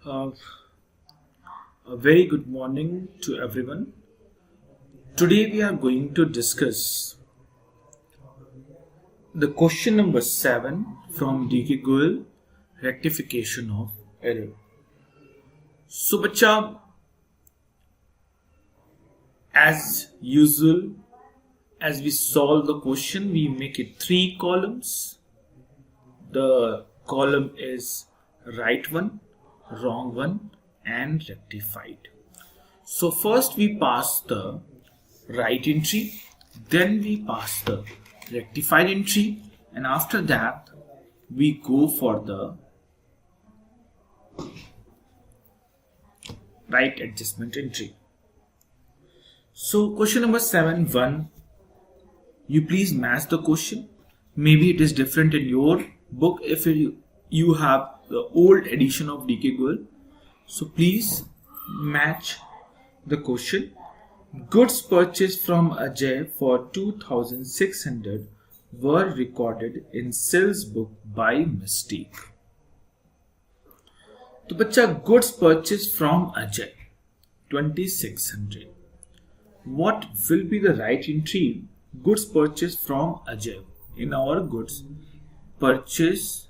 Uh, a very good morning to everyone. Today we are going to discuss the question number 7 from DK Goel, rectification of error. So बच्चा, as usual, as we solve the question, we make it 3 columns. The column is right one, wrong one, and rectified. So first we pass the right entry, then we pass the rectified entry, and after that we go for the right adjustment entry. So question number 7(1), you please match the question. Maybe it is different in your book if you have the old edition of DK Goel. So please match the question. Goods purchased from Ajay for 2,600 were recorded in sales book by mistake. तो बच्चा, goods purchased from Ajay 2,600. What will be the right entry? Goods purchased from Ajay in our goods purchase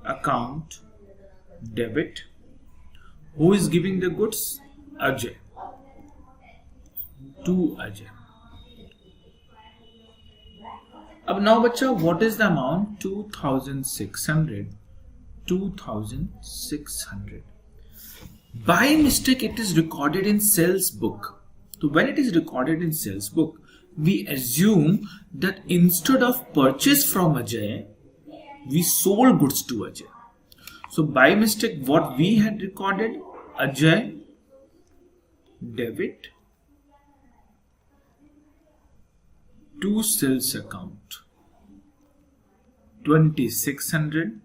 account debit. Who is giving the goods? Ajay. To Ajay. अब now बच्चा, what is the amount? 2,600. 2,600. By mistake it is recorded in sales book. So when it is recorded in sales book, we assume that instead of purchase from Ajay, we sold goods to Ajay. So by mistake what we had recorded? Ajay debit to sales account 2,600.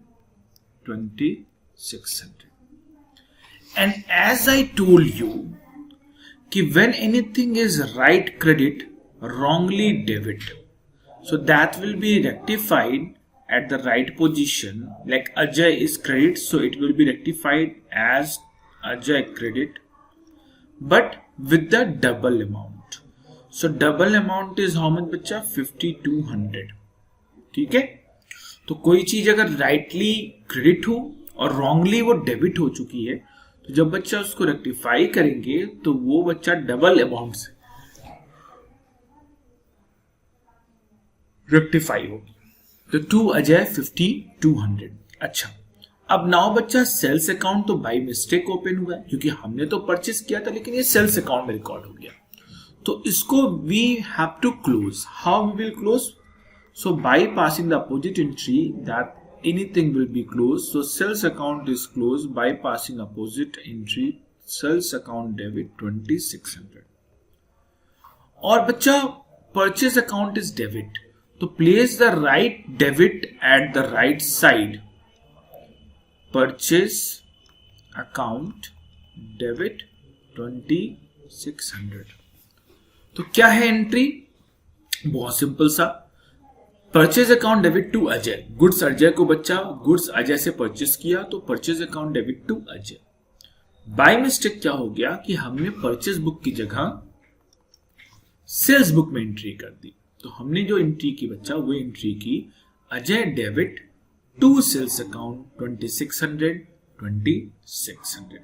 And as I told you, when anything is right credit, wrongly debit, so that will be rectified at the right position. Like Ajay is credit, so it will be rectified as Ajay credit, but with the double amount. So double amount is how much बच्चा? 5,200. ठीक है, तो कोई चीज अगर rightly credit हो और wrongly वो डेबिट हो चुकी है, तो जब बच्चा उसको रेक्टिफाई करेंगे तो वो बच्चा डबल अमाउंट से रेक्टिफाई होगी. तो टू अजय 5,200. अच्छा, अब नाउ बच्चा सेल्स अकाउंट तो बाय मिस्टेक ओपन हुआ है, क्योंकि हमने तो परचेस किया था लेकिन ये सेल्स अकाउंट में रिकॉर्ड हो गया. तो इसको we have to close. How we will close? So by passing the opposite entry that anything will be closed. So sales account is closed by passing opposite entry. Sales account debit 2,600. और बच्चा purchase account is debit, तो place the right debit at the right side. Purchase account debit 2,600. तो क्या है entry? बहुत simple सा, purchase account debit to Ajay. Goods Ajay को बच्चा, गुड्स अजय से परचेज किया, तो purchase account debit to Ajay. By mistake क्या हो गया कि हमने परचेज बुक की जगह सेल्स बुक में एंट्री कर दी. तो हमने जो एंट्री की बच्चा, वो एंट्री की Ajay debit to sales account 2,600.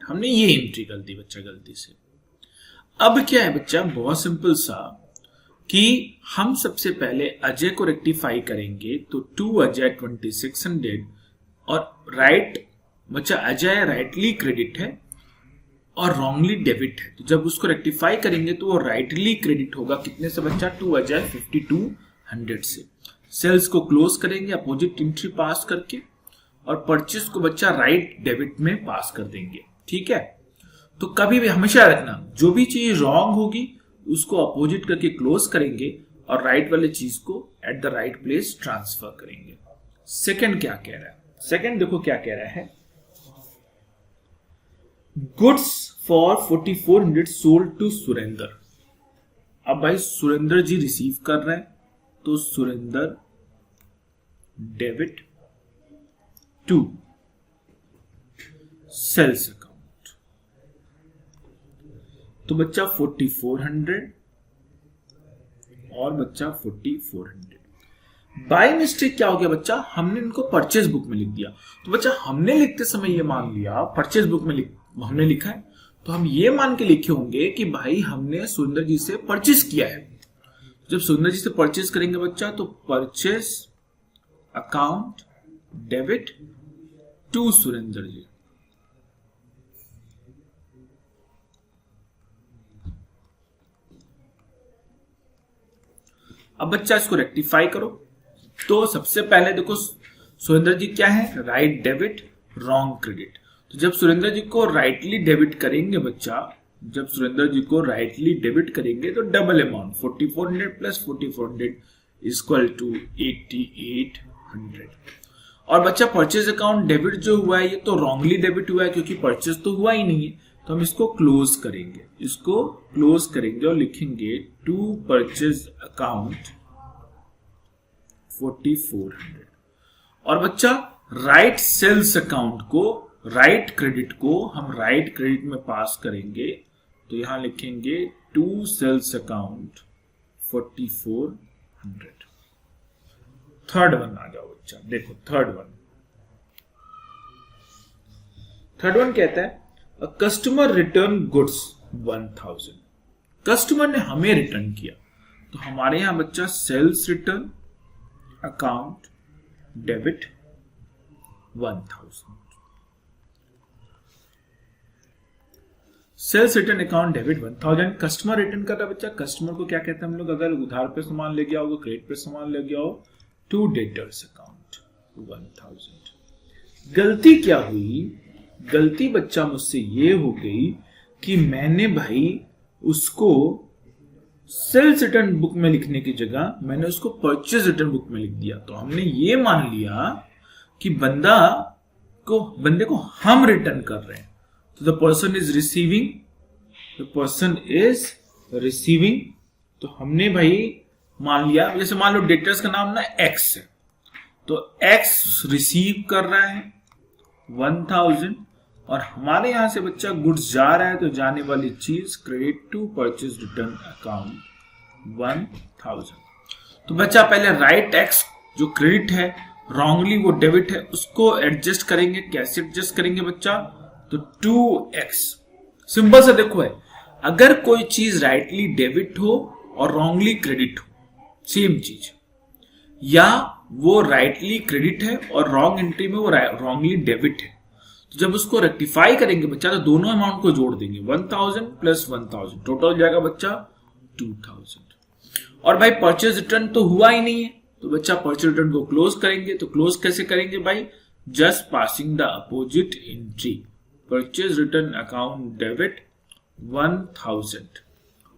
हमने ये एंट्री कर दी बच्चा गलती से. अब क्या है बच्चा, बहुत सिंपल सा, कि हम सबसे पहले अजय को रेक्टिफाई करेंगे. तो टू अजय 2,600 और राइट बच्चा अजय राइटली क्रेडिट है और रॉन्गली डेबिट है. तो जब उसको रेक्टिफाई करेंगे तो वो राइटली क्रेडिट होगा. कितने से बच्चा? टू अजय 5,200 से. सेल्स को क्लोज करेंगे अपोजिट एंट्री पास करके, और परचेस को बच्चा राइट डेबिट में पास कर देंगे. ठीक है, तो कभी भी हमेशा रखना, जो भी चीज रॉन्ग होगी उसको अपोजिट करके क्लोज करेंगे और राइट वाले चीज को at the right place transfer करेंगे. सेकंड क्या कह रहा है? सेकंड देखो क्या कह रहा है. Goods for 4,400 sold to Surendra. अब भाई सुरेंद्र जी रिसीव कर रहे हैं, तो Surendra debit to sales account. तो बच्चा 4400 और बच्चा 4400। बाय मिस्टेक क्या हो गया बच्चा, हमने इनको परचेज बुक में लिख दिया। तो बच्चा हमने लिखते समय ये मान लिया, परचेज बुक में हमने लिखा है, तो हम ये मान के लिखे होंगे कि भाई हमने सुरेंद्र जी से परचेज किया है। जब सुरेंद्र जी से परचेज करेंगे बच्चा, तो purchase account debit to Surendra ji. अब बच्चा इसको रेक्टिफाई करो। तो सबसे पहले देखो सुरेंद्र जी क्या है, राइट डेबिट रॉन्ग क्रेडिट। तो जब सुरेंद्र जी को राइटली डेबिट करेंगे बच्चा, जब सुरेंद्र जी को राइटली डेबिट करेंगे तो double amount 4400 plus 4400 equal to 8800। और बच्चा परचेज अकाउंट डेबिट जो हुआ है ये तो रॉन्गली डेबिट हुआ है, क्योंकि परचेज तो हुआ ही नहीं है। तो हम इसको क्लोज करेंगे, इसको क्लोज करेंगे और लिखेंगे टू परचेज अकाउंट 4400। और बच्चा राइट सेल्स अकाउंट को, राइट क्रेडिट को हम राइट क्रेडिट में पास करेंगे। तो यहां लिखेंगे to sales account 4400। Third one आ जाओ बच्चा, देखो थर्ड वन कहता है कस्टमर रिटर्न गुड्स 1000। कस्टमर ने हमें रिटर्न किया, तो हमारे यहां बच्चा sales return account debit 1000। Sales return account debit 1000। कस्टमर रिटर्न कर रहा है बच्चा, कस्टमर को क्या कहते हैं हम लोग, अगर उधार पे सामान ले गया हो, क्रेडिट पे सामान ले गया हो, टू डेटर्स अकाउंट 1000। गलती क्या हुई, गलती बच्चा मुझसे ये हो गई कि मैंने भाई उसको सेल्स रिटर्न बुक में लिखने की जगह मैंने उसको परचेज रिटर्न बुक में लिख दिया। तो हमने ये मान लिया कि बंदे को हम रिटर्न कर रहे हैं। तो the person is receiving, the person is receiving. तो हमने भाई मान लिया, जैसे मान लो डेटर्स का नाम ना एक्स है, तो एक्स रिसीव कर रहा है 1000 और हमारे यहां से बच्चा गुड्स जा रहा है, तो जाने वाली चीज credit to purchase return account 1000। तो बच्चा पहले राइट एक्स जो क्रेडिट है, रॉन्गली वो डेबिट है, उसको एडजस्ट करेंगे। कैसे एडजस्ट करेंगे बच्चा, तो 2x। सिंपल सा देखो है, अगर कोई चीज राइटली डेबिट हो और रॉन्गली क्रेडिट हो, सेम चीज, या वो राइटली क्रेडिट है और रॉन्ग एंट्री में वो रॉन्गली डेबिट है, तो जब उसको रेक्टिफाई करेंगे बच्चा तो दोनों अमाउंट को जोड़ देंगे, 1000 प्लस 1000, टोटल हो जाएगा बच्चा 2000। और भाई परचेज रिटर्न तो हुआ ही नहीं है, तो बच्चा परचेज रिटर्न को क्लोज करेंगे। तो क्लोज कैसे करेंगे भाई, just passing the opposite entry, purchase return account debit 1000।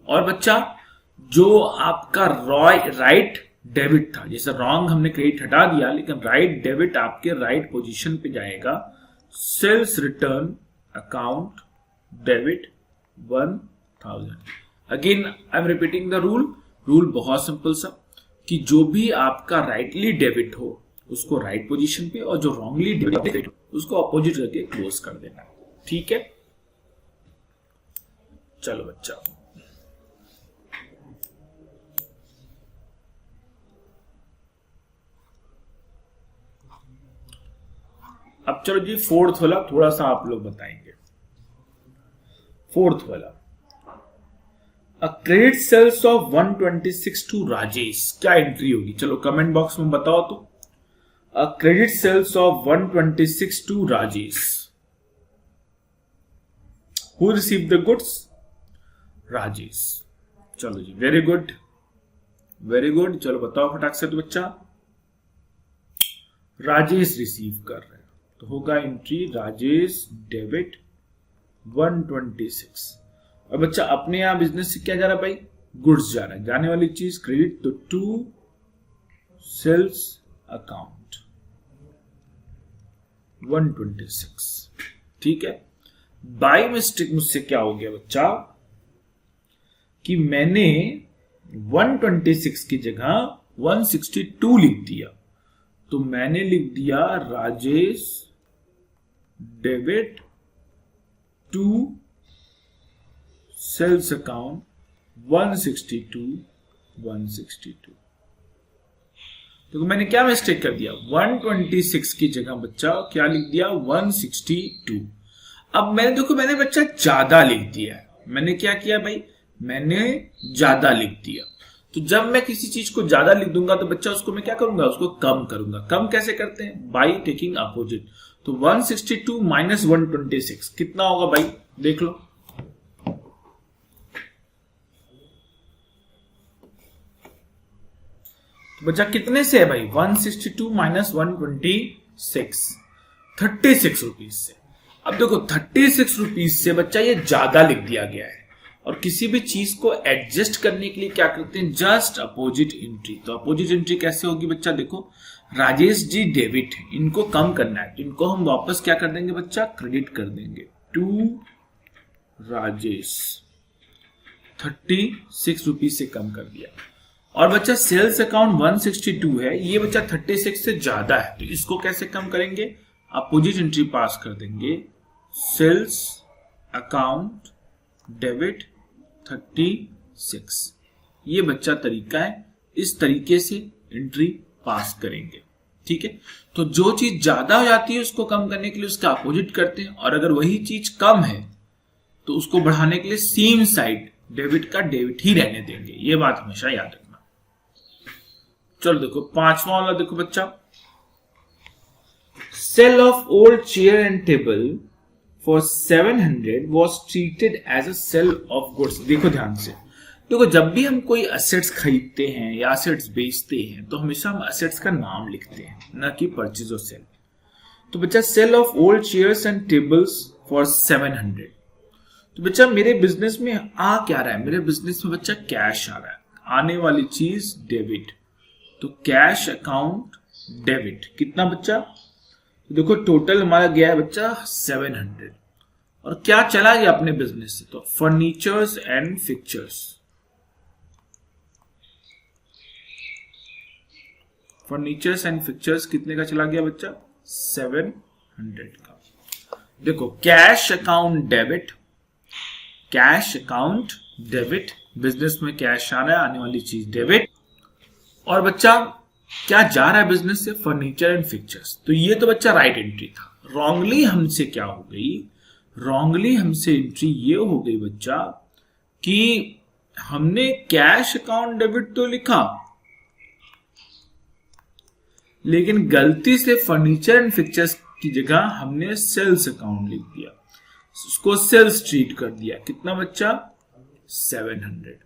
और बच्चा जो आपका राइट डेबिट था, जैसे रॉन्ग हमने क्रेडिट हटा दिया, लेकिन राइट डेबिट आपके राइट पोजीशन पे जाएगा, sales return account debit 1000। Again I am repeating the rule बहुत सिंपल सा, कि जो भी आपका राइटली डेबिट हो उसको राइट पोजीशन पे, और जो रॉन्गली डेबिट उसको अपोजिट करके क्लोज कर देना। ठीक है, चलो बच्चा अब चलो जी फोर्थ वाला थोड़ा सा आप लोग बताएंगे। फोर्थ वाला, a credit sales of 126 to Rajesh, क्या एंट्री होगी, चलो कमेंट बॉक्स में बताओ। तो a credit sales of 126 to Rajesh, who receive the goods, Rajesh. चलो जी, वेरी गुड वेरी गुड, चलो बताओ फटाक से। तो बच्चा राजेश रिसीव कर रहे हैं, तो होगा एंट्री राजेश डेबिट 126। और बच्चा अपने यहां बिजनेस से क्या जा रहा है भाई, गुड्स जा रहा है, जाने वाली चीज क्रेडिट, तो टू सेल्स अकाउंट 126। ठीक है, बाय मिस्टेक मुझसे क्या हो गया बच्चा कि मैंने 126 की जगह 162 लिख दिया। तो मैंने लिख दिया Rajesh debit to sales account 162 तो मैंने क्या मिस्टेक कर दिया, 126 की जगह बच्चा क्या लिख दिया, 162। अब मैंने बच्चा ज्यादा लिख दिया है। मैंने क्या किया भाई, मैंने ज्यादा लिख दिया। तो जब मैं किसी चीज को ज्यादा लिख दूंगा तो बच्चा उसको मैं क्या करूंगा, उसको कम करूंगा। कम कैसे करते हैं, बाई टेकिंग अपोजिट। तो 162 माइनस 126 कितना होगा भाई, देख लो। तो बच्चा कितने से है भाई, 162 माइनस 126 36 रुपीज से। अब देखो 36 रुपीज से बच्चा ये ज्यादा लिख दिया गया है। और किसी भी चीज को एडजस्ट करने के लिए क्या करते हैं, जस्ट अपोजिट एंट्री। तो अपोजिट एंट्री कैसे होगी बच्चा, देखो राजेश जी डेबिट है, इनको कम करना है तो इनको हम वापस क्या कर देंगे बच्चा, क्रेडिट कर देंगे। टू राजेश 36 रुपीज से कम कर दिया। और बच्चा सेल्स अकाउंट 162 है, ये बच्चा 36 से ज्यादा है तो इसको कैसे कम करेंगे, अपोजिट एंट्री पास कर देंगे। सेल्स अकाउंट डेबिट 36, ये बच्चा तरीका है, इस तरीके से एंट्री पास करेंगे। ठीक है, तो जो चीज ज्यादा हो जाती है उसको कम करने के लिए उसका अपोजिट करते हैं, और अगर वही चीज कम है तो उसको बढ़ाने के लिए सेम साइड डेबिट का डेबिट ही रहने देंगे। ये बात हमेशा याद रखना। चलो देखो पांचवा वाला, देखो बच्चा, sale of old chair and table for 700 was treated as a sale of goods. देखो ध्यान से, देखो जब भी हम कोई असेट्स खरीदते हैं या असेट्स बेचते हैं तो हमेशा हम असेट्स का नाम लिखते हैं, न कि परचेज और सेल। तो बच्चा sale of old chairs and tables for 700। तो बच्चा मेरे बिजनेस में आ क्या रहा है, मेरे बिजनेस में बच्चा कैश आ रहा है, आने वाली चीज डेबिट। तो कैश अकाउंट डेबिट कितना बच्चा, तो देखो टोटल हमारा गया है बच्चा 700। और क्या चला गया अपने बिजनेस से, तो furnitures and fixtures, furnitures and fixtures कितने का चला गया बच्चा, 700 का। देखो cash account debit, cash account debit, business में कैश आ रहा है, आने वाली चीज डेबिट। और बच्चा क्या जा रहा है बिजनेस से, फर्नीचर एंड फिक्चर्स। तो ये तो बच्चा राइट एंट्री था। रॉन्गली हमसे क्या हो गई, रॉन्गली हमसे एंट्री ये हो गई बच्चा कि हमने कैश अकाउंट डेबिट तो लिखा लेकिन गलती से फर्नीचर एंड फिक्चर्स की जगह हमने सेल्स अकाउंट लिख दिया, उसको सेल्स ट्रीट कर दिया। कितना बच्चा, 700।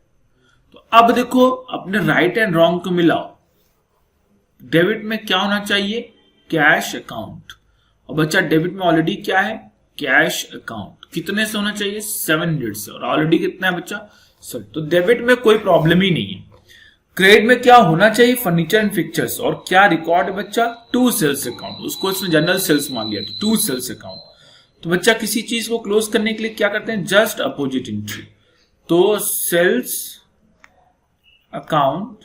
तो अब देखो अपने राइट एंड रॉन्ग को मिलाओ। डेबिट में क्या होना चाहिए, कैश अकाउंट, और बच्चा डेबिट में ऑलरेडी क्या है, कैश अकाउंट। कितने से होना चाहिए, 700 से, और ऑलरेडी कितना है बच्चा, सर। तो डेबिट में कोई प्रॉब्लम ही नहीं है। क्रेडिट में क्या होना चाहिए, फर्नीचर एंड फिक्चर्स, और क्या रिकॉर्ड है बच्चा, टू सेल्स अकाउंट। उसको इसने जनरल सेल्स मान लिया, तो टू सेल्स अकाउंट। तो बच्चा किसी चीज को क्लोज करने के लिए क्या करते हैं, जस्ट अपोजिट एंट्री। तो सेल्स अकाउंट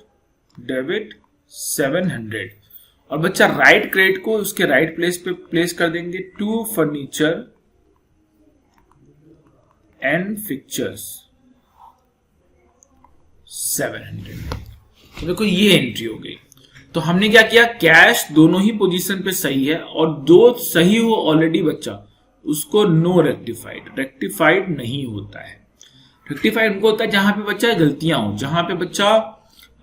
डेबिट 700, और बच्चा राइट क्रेडिट को उसके राइट प्लेस पे प्लेस कर देंगे, टू फर्नीचर एंड फिक्चर्स 700। तो देखो ये एंट्री हो गई। तो हमने क्या किया, कैश दोनों ही पोजीशन पे सही है, और दो सही हो ऑलरेडी बच्चा उसको नो रेक्टिफाइड, रेक्टिफाइड नहीं होता है। रेक्टिफाइड उनको होता है जहां पे बच्चा गलतियां हो, जहां पे बच्चा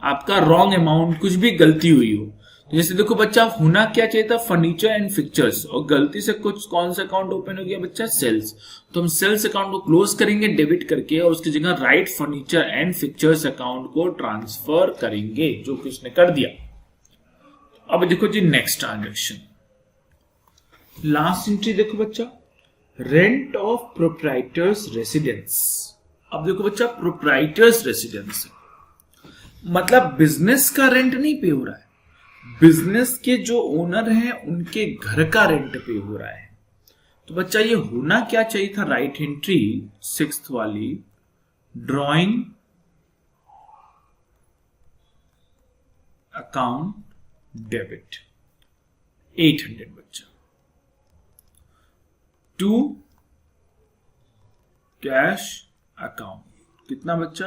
आपका रॉन्ग अमाउंट कुछ भी गलती हुई हो। तो जैसे देखो बच्चा होना क्या चाहिए था, फर्नीचर एंड फिक्चर्स, और गलती से कुछ कौन सा अकाउंट ओपन हो गया बच्चा, सेल्स। तो हम सेल्स अकाउंट को क्लोज करेंगे डेबिट करके, और उसकी जगह right furniture and fixtures account को ट्रांसफर करेंगे, जो कि उसने कर दिया। अब देखो जी नेक्स्ट ट्रांजेक्शन, लास्ट एंट्री देखो बच्चा, रेंट ऑफ प्रोप्राइटर्स रेसिडेंस। अब देखो बच्चा प्रोप्राइटर्स रेसिडेंस मतलब बिजनेस का रेंट नहीं पे हो रहा है, बिजनेस के जो ओनर हैं उनके घर का रेंट पे हो रहा है। तो बच्चा ये होना क्या चाहिए था, राइट एंट्री 6th वाली, ड्रॉइंग अकाउंट डेबिट 800 बच्चा, टू कैश अकाउंट। कितना बच्चा?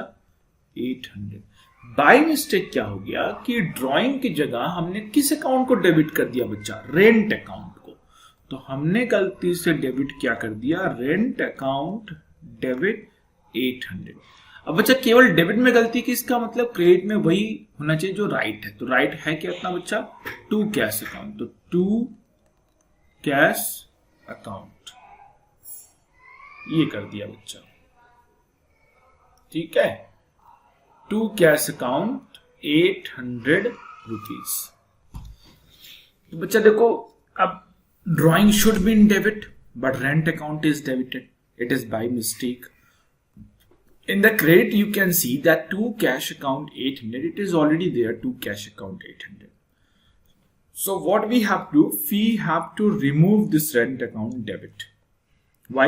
800। बाय मिस्टेक क्या हो गया कि ड्राइंग की जगह हमने किस अकाउंट को डेबिट कर दिया बच्चा? रेंट अकाउंट को। तो हमने गलती से डेबिट क्या कर दिया? Rent account debit 800। अब बच्चा केवल डेबिट में गलती की, इसका मतलब क्रेडिट में वही होना चाहिए जो राइट है। तो राइट है कितना बच्चा? To cash account. तो टू कैश अकाउंट ये कर दिया बच्चा, ठीक है। To cash account 800 rupees. तो बच्चा देखो, अब drawing should be in debit but rent account is debited, it is by mistake. In the credit, you can see that to cash account 800, it is already there, to cash account 800. So what we have to do, we have to remove this rent account debit. Why?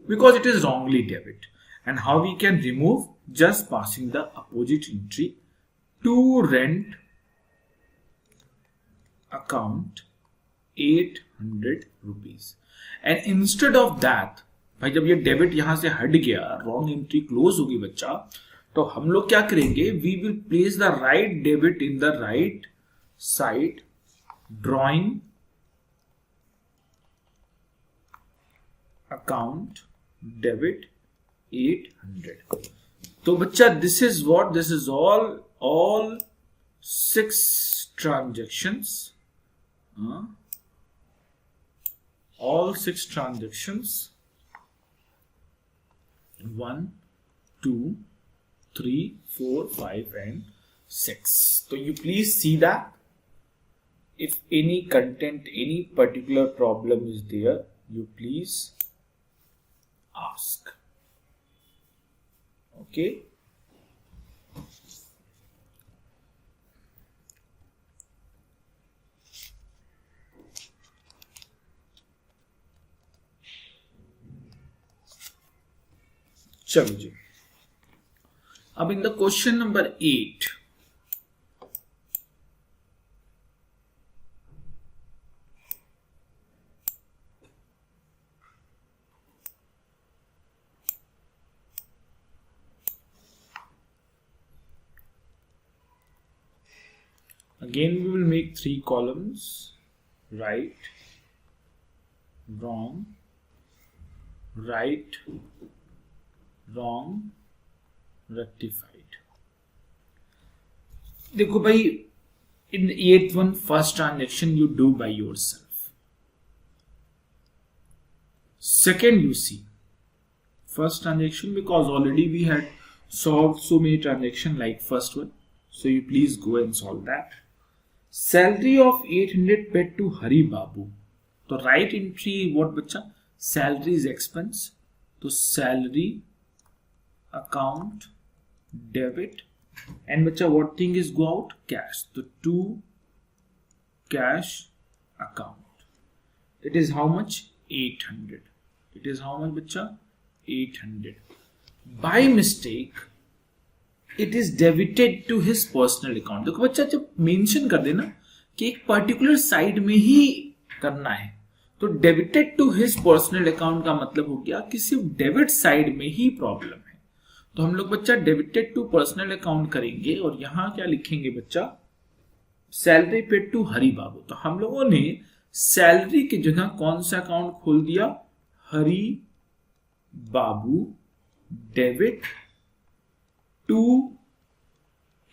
Because it is wrongly debit. And how we can remove? Just passing the opposite entry to rent account 800 rupees. And instead of that, भाई जब ये debit यहां से हट गया, wrong entry close होगी बच्चा, तो हम लोग क्या करेंगे? We will place the right debit in the right side, drawing account debit 800। तो बच्चा this is what, this is all 6 transactions, all 6 transactions, 1, 2, 3, 4, 5 and 6. So you please see that if any content, any particular problem is there, you please ask. Okay. चलो जी, अब इन the question number 8, again we will make 3 columns, right, wrong, right, wrong, rectified. देखो भाई, in the 8th one, first transaction you do by yourself. Second, you see first transaction, because already we had solved so many transactions like first one, so you please go and solve that. Salary of 800 paid to Hari Babu. तो right entry what बच्चा? Salary is expense, तो salary account debit, and बच्चा what thing is go out? Cash. तो to cash account, it is how much? 800. It is how much बच्चा? 800. By mistake it is debited to his personal account. देखो बच्चा, जब mention कर देना कि एक पर्टिकुलर साइड में ही करना है, तो debited to his personal account का मतलब हो गया कि सिर्फ डेबिट साइड में ही प्रॉब्लम है। तो हम लोग बच्चा डेबिटेड टू पर्सनल अकाउंट करेंगे और यहां क्या लिखेंगे बच्चा? सैलरी पेड टू हरि बाबू। तो हम लोगों ने सैलरी की जगह कौन सा अकाउंट खोल दिया? हरि बाबू डेबिट टू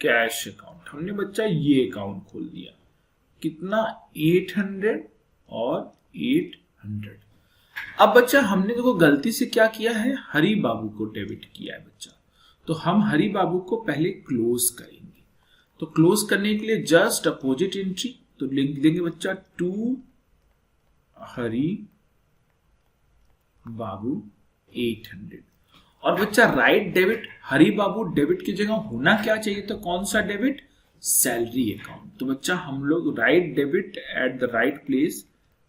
कैश अकाउंट। हमने बच्चा ये अकाउंट खोल दिया। कितना? 800 और 800। अब बच्चा हमने देखो गलती से क्या किया है? हरि बाबू को डेबिट किया है बच्चा। तो हम हरि बाबू को पहले क्लोज करेंगे। तो क्लोज करने के लिए जस्ट अपोजिट एंट्री, तो लिख देंगे बच्चा टू हरि बाबू 800। और बच्चा राइट डेबिट, हरि बाबू डेबिट की जगह होना क्या चाहिए? तो कौन सा डेबिट? Salary account. तो बच्चा हम लोग right debit at the right place,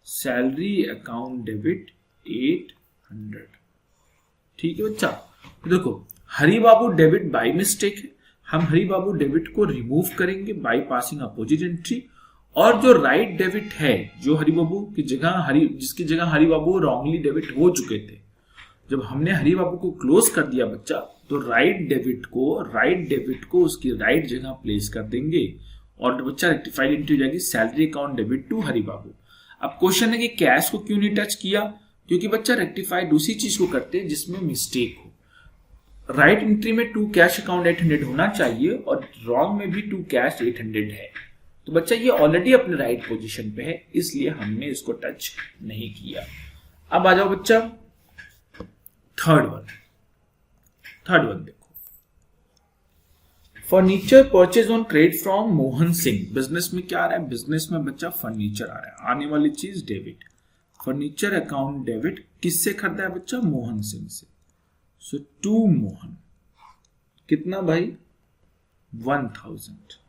salary account debit 800। ठीक है बच्चा। तो देखो हरि बाबू डेबिट बाय मिस्टेक है, हम हरि बाबू डेबिट को रिमूव करेंगे बाय पासिंग अपोजिट एंट्री। और जो राइट डेबिट है, जो हरि बाबू की जगह जिसकी जगह हरि बाबू रॉन्गली डेबिट हो चुके थे, जब हमने हरी बाबू को क्लोज कर दिया बच्चा, तो राइट डेबिट को उसकी राइट जगह प्लेस कर देंगे और बच्चा रेक्टिफाइड एंट्री हो जाएगी सैलरी अकाउंट डेबिट टू हरी बाबू। अब क्वेश्चन है कि कैश को क्यों नहीं टच किया, क्योंकि बच्चा रेक्टिफाइड उसी चीज को करते हैं जिसमें मिस्टेक हो। राइट एंट्री में टू कैश अकाउंट 800 होना चाहिए और रॉन्ग में भी टू कैश 800 है, तो बच्चा ये ऑलरेडी अपने राइट पोजीशन पे है, इसलिए हमने इसको टच नहीं किया। अब आ जाओ बच्चा थर्ड वन देखो, furniture purchase on credit from Mohan Singh. Business में क्या आ रहा है, बिजनेस में बच्चा फर्नीचर आ रहा है, आने वाली चीज डेबिट, फर्नीचर अकाउंट डेबिट किससे खरीदा है बच्चा, मोहन सिंह से। सो टू मोहन, कितना भाई 1000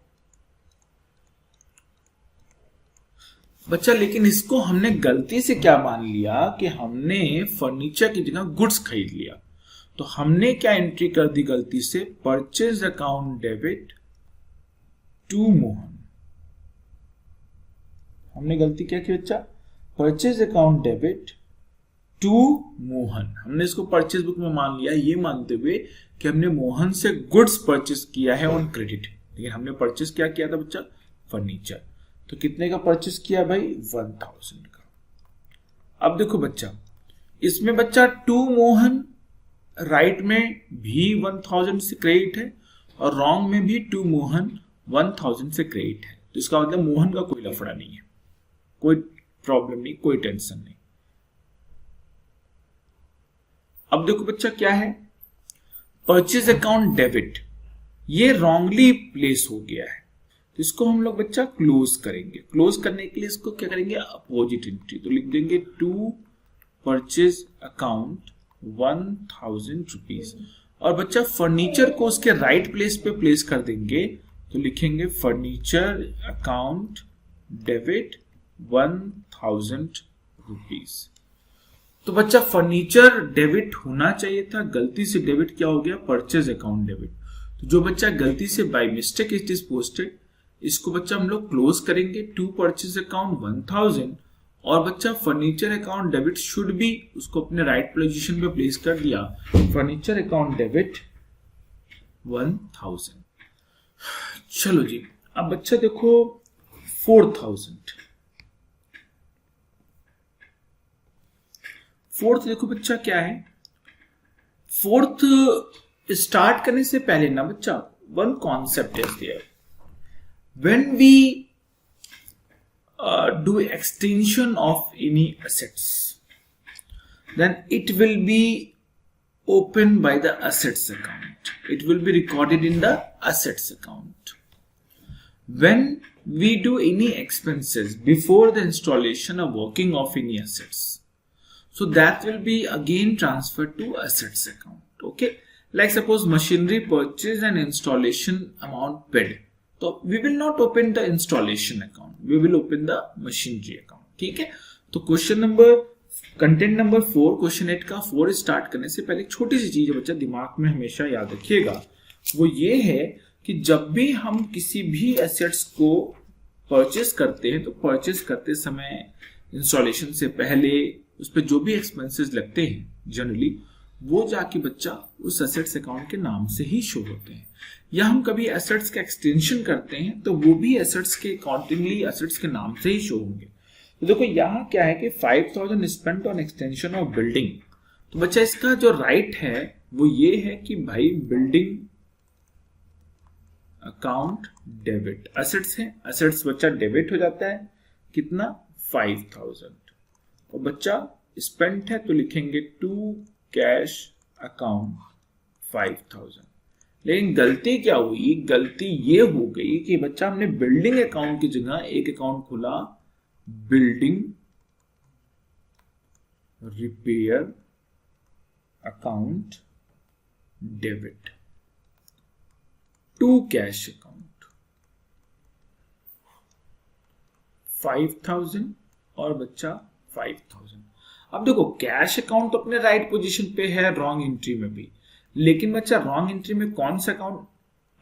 बच्चा। लेकिन इसको हमने गलती से क्या मान लिया कि हमने फर्नीचर की जगह गुड्स खरीद लिया, तो हमने क्या एंट्री कर दी गलती से, purchase account debit to Mohan. हमने गलती क्या की बच्चा, purchase account debit to Mohan. हमने इसको परचेज बुक में मान लिया, ये मानते हुए कि हमने मोहन से गुड्स परचेज किया है ऑन क्रेडिट, लेकिन हमने परचेज क्या किया था बच्चा, फर्नीचर। तो कितने का परचेज किया भाई, 1000 का। अब देखो बच्चा, इसमें बच्चा टू मोहन राइट में भी 1000 से क्रेडिट है और रॉन्ग में भी टू मोहन 1000 से क्रेडिट है, तो इसका मतलब मोहन का कोई लफड़ा नहीं है, कोई प्रॉब्लम नहीं, कोई टेंशन नहीं। अब देखो बच्चा क्या है, परचेज अकाउंट डेबिट ये रॉन्गली प्लेस हो गया है, तो इसको हम लोग बच्चा क्लोज करेंगे। क्लोज करने के लिए इसको क्या करेंगे, अपोजिट एंट्री, तो लिख देंगे टू परचेज अकाउंट 1000 रुपीज। और बच्चा फर्नीचर को उसके राइट प्लेस पे प्लेस कर देंगे, तो लिखेंगे फर्नीचर अकाउंट डेबिट 1000 रुपीज। तो बच्चा फर्नीचर डेबिट होना चाहिए था, गलती से डेबिट क्या हो गया, परचेज अकाउंट डेबिट। तो जो बच्चा गलती से by mistake it is posted, इसको बच्चा हम लोग क्लोज करेंगे टू परचेज अकाउंट 1000 और बच्चा furniture account debit should be, उसको अपने राइट पोजीशन पे प्लेस कर दिया, फर्नीचर अकाउंट डेबिट 1000। चलो जी, अब बच्चा देखो 4000। फोर्थ देखो बच्चा क्या है, फोर्थ स्टार्ट करने से पहले ना बच्चा one concept is there, when we do extension of any assets, then it will be opened by the assets account. It will be recorded in the assets account. When we do any expenses before the installation or working of any assets, so that will be again transferred to assets account. Okay, like suppose machinery purchase and installation amount paid, तो we will not open the installation account, we will open the machinery account. ठीक है, तो question number content number 4 question 8 का 4 start करने से पहले एक छोटी सी चीज है बच्चा दिमाग में हमेशा याद रखिएगा, वो ये है कि जब भी हम किसी भी एसेट्स को परचेस करते हैं, तो परचेस करते समय इंस्टॉलेशन से पहले उस पर जो भी एक्सपेंसेस लगते हैं जनरली वो जाके बच्चा उस एसेट्स अकाउंट के नाम से ही शो होते हैं, या हम कभी एसेट्स का एक्सटेंशन करते हैं तो वो भी एसेट्स के अकाउंटिंगली एसेट्स के नाम से ही शो होंगे। तो देखो यहाँ क्या है कि 5000 spent on extension of building, तो बच्चा इसका जो राइट है वो ये है कि भाई बिल्डिंग अकाउंट डेबिट, एसेट्स है, एसेट्स बच्चा डेबिट हो जाता है, कितना 5000, और बच्चा स्पेंट है तो लिखेंगे टू कैश अकाउंट 5000। लेकिन गलती क्या हुई, गलती ये हो गई कि बच्चा हमने बिल्डिंग अकाउंट की जगह एक अकाउंट खोला building repair account debit to cash account 5000 और बच्चा 5000। अब देखो कैश अकाउंट तो अपने राइट पोजीशन पे है रॉन्ग एंट्री में भी, लेकिन बच्चा रॉन्ग एंट्री में कौन सा अकाउंट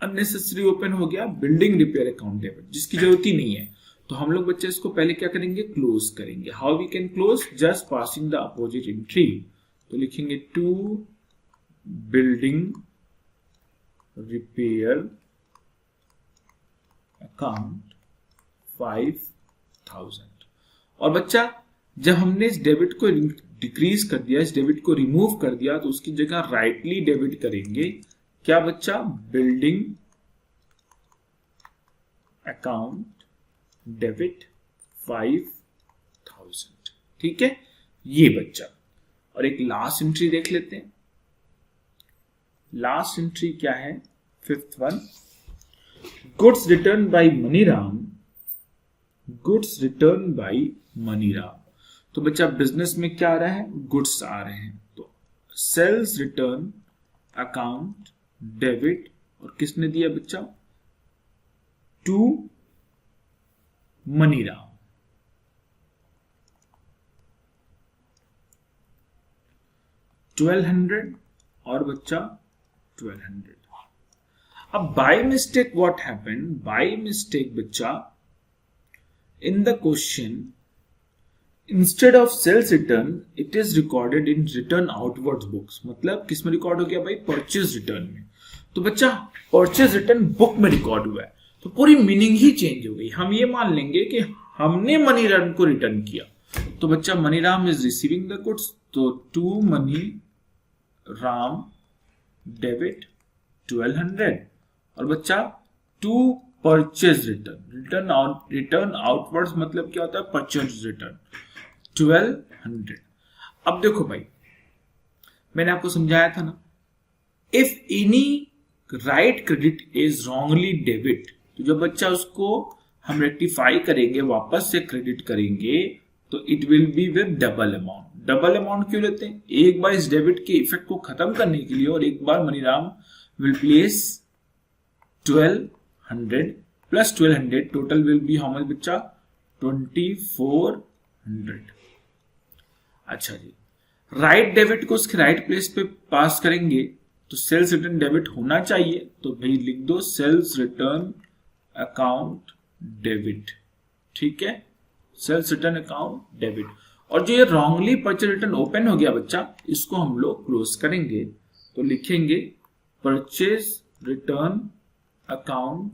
अननेसेसरी ओपन हो गया, बिल्डिंग रिपेयर अकाउंट डेबिट, जिसकी जरूरत ही नहीं है। तो हम लोग बच्चे इसको पहले क्या करेंगे, क्लोज करेंगे। How we can close, just passing the opposite entry. तो लिखेंगे टू बिल्डिंग रिपेयर अकाउंट 5,000। और बच्चा जब हमने इस डेबिट को डिक्रीज कर दिया, इस डेबिट को रिमूव कर दिया, तो उसकी जगह राइटली डेबिट करेंगे क्या बच्चा, बिल्डिंग अकाउंट डेबिट 5,000। ठीक है ये बच्चा। और एक लास्ट एंट्री देख लेते हैं। लास्ट एंट्री क्या है, fifth one, goods return by Maniram, goods return by Maniram. तो बच्चा बिजनेस में क्या आ रहा है, गुड्स आ रहे हैं, तो सेल्स रिटर्न अकाउंट डेबिट, और किसने दिया बच्चा, टू मनीराम। $1,200 और बच्चा 1,200। अब by mistake what happened, by mistake बच्चा in the question instead of sales return it is recorded in return outwards books. मतलब किस में रिकॉर्ड हो गया भाई, परचेज रिटर्न में। तो बच्चा परचेज रिटर्न बुक में रिकॉर्ड हुआ है, तो पूरी मीनिंग ही चेंज हो गई। हम ये मान लेंगे कि हमने मनीराम को रिटर्न किया, तो बच्चा Maniram is receiving the goods, तो टू मनीराम डेबिट 1,200, और बच्चा to purchase return, return outwards मतलब क्या होता है, परचेज रिटर्न 1,200। अब देखो भाई मैंने आपको समझाया था ना, if any right credit is wrongly debit, तो जब बच्चा उसको हम रेक्टिफाई करेंगे, वापस से क्रेडिट करेंगे, तो it will be with double amount. Double amount क्यों लेते हैं, एक बार इस डेबिट के इफेक्ट को खत्म करने के लिए, और एक बार Maniram will place 1,200 plus 1,200, total will be how much बच्चा, 2,400। अच्छा जी, राइट डेबिट को उसके राइट प्लेस पे पास करेंगे, तो सेल्स रिटर्न डेबिट होना चाहिए, तो भाई लिख दो सेल्स रिटर्न अकाउंट डेबिट। ठीक है, सेल्स रिटर्न अकाउंट डेबिट। और जो ये रॉन्गली परचेज रिटर्न ओपन हो गया बच्चा, इसको हम लोग क्लोज करेंगे, तो लिखेंगे परचेज रिटर्न अकाउंट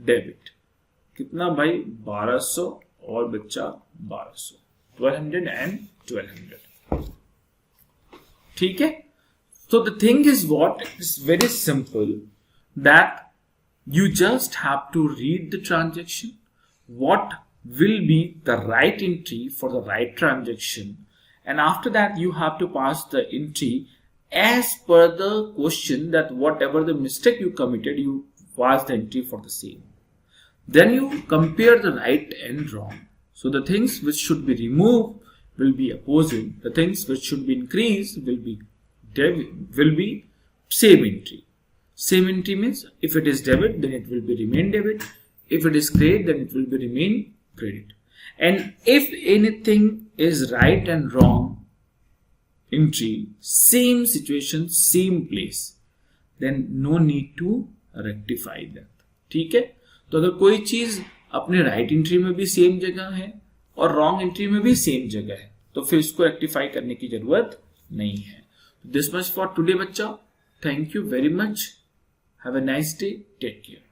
डेबिट। कितना भाई, 1,200 और बच्चा 1,200, 1,200 एंड 1,200। ठीक है, so the thing is what, it's very simple, that you just have to read the transaction, what will be the right entry for the right transaction, and after that you have to pass the entry as per the question, that whatever the mistake you committed, you pass the entry for the same. Then you compare the right and wrong. So the things which should be removed will be opposite, the things which should be increased will be same entry. Same entry means if it is debit, then it will be remain debit. If it is credit, then it will be remain credit. And if anything is right and wrong entry, same situation, same place, then no need to rectify that. ठीक है, तो अगर कोई चीज अपने right entry में भी same जगह है और रॉन्ग एंट्री में भी सेम जगह है, तो फिर इसको रेक्टिफाई करने की जरूरत नहीं है। This much for today बच्चा, thank you very much, have a nice day, take care।